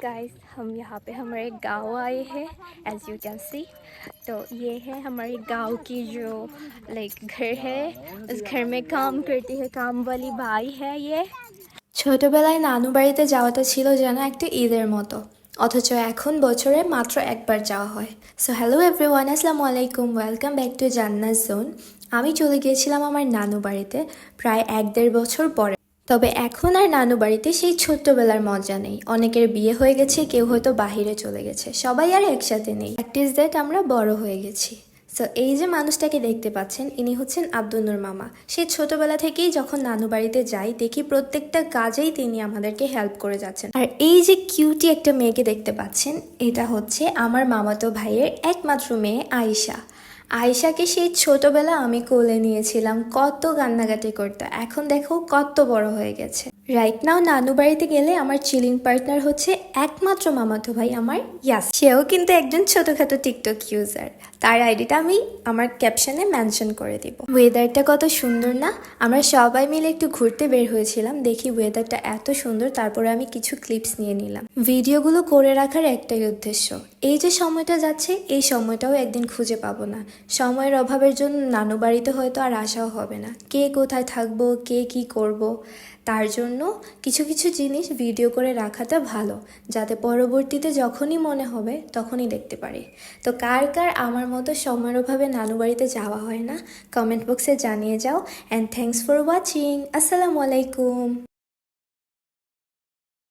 Guys, हम यहाँ पे हमारे गांव आए हैं एज यू कैन सी। तो ये है हमारे गांव की जो घर है। उस घर में काम करती है, काम वाली भाई है ये। ছোটবেলায় নানু বাড়িতে যাওয়াটা ছিল যেন একটা ঈদের মতো, অথচ এখন বছরে মাত্র একবার যাওয়া হয়। সো হ্যালো এভরিওয়ান, আসসালামু আলাইকুম, ওয়েলকাম ব্যাক টু জান্নাত জোন। আমি চলে গিয়েছিলাম আমার নানু বাড়িতে প্রায় 1-1.5 বছর পরে। তবে এখন আর নানু বাড়িতে সেই ছোট্টবেলার মজা নেই। অনেকের বিয়ে হয়ে গেছে, কেউ হয়তো বাহিরে চলে গেছে, সবাই আর একসাথে নেই। প্র্যাকটিস দ্যাট আমরা বড় হয়ে গেছি। সো এই যে মানুষটাকে দেখতে পাচ্ছেন, ইনি হচ্ছেন আব্দুন্নুর মামা। সেই ছোটবেলা থেকেই যখন নানু বাড়িতে যাই দেখি প্রত্যেকটা কাজেই তিনি আমাদেরকে হেল্প করে যাচ্ছেন। আর এই যে কিউটি একটা মেয়েকে দেখতে পাচ্ছেন, এটা হচ্ছে আমার মামাতো ভাইয়ের একমাত্র মেয়ে আয়েশা। আয়েশাকে সেই ছোটবেলা আমি কোলে নিয়েছিলাম, কত কান্নাকাটি করতে, এখন দেখো কত বড় হয়ে গেছে। রাইট নাও নানু বাড়িতে গেলে আমার চিলিং পার্টনার হচ্ছে একমাত্র মামাতো ভাই আমার ইয়াস। সেও কিন্তু একজন ছোটখাটো টিকটক ইউজার। তার আইডিটা আমি আমার ক্যাপশনে মেনশন করে দিব। ওয়েদারটা কত সুন্দর না? আমরা সবাই মিলে একটু ঘুরতে বের হয়েছিলাম, দেখি ওয়েদারটা এত সুন্দর, তারপরে আমি কিছু ক্লিপস নিয়ে নিলাম। ভিডিওগুলো করে রাখার একটাই উদ্দেশ্য, এই যে সময়টা যাচ্ছে এই সময়টাও একদিন খুঁজে পাবো না। সময়ের অভাবের জন্য নানু বাড়িতে হয়তো আর আসাও হবে না। কে কোথায় থাকবো, কে কি করব, তার জন্য কিছু কিছু জিনিস ভিডিও করে রাখাটা ভালো, যাতে পরবর্তীতে যখনই মনে হবে তখনই দেখতে পারি। তো কার কার আমার মতো সময়ের অভাবে নানু বাড়িতে যাওয়া হয় না, কমেন্ট বক্সে জানিয়ে যাও। And thanks for watching. আসসালামু আলাইকুম।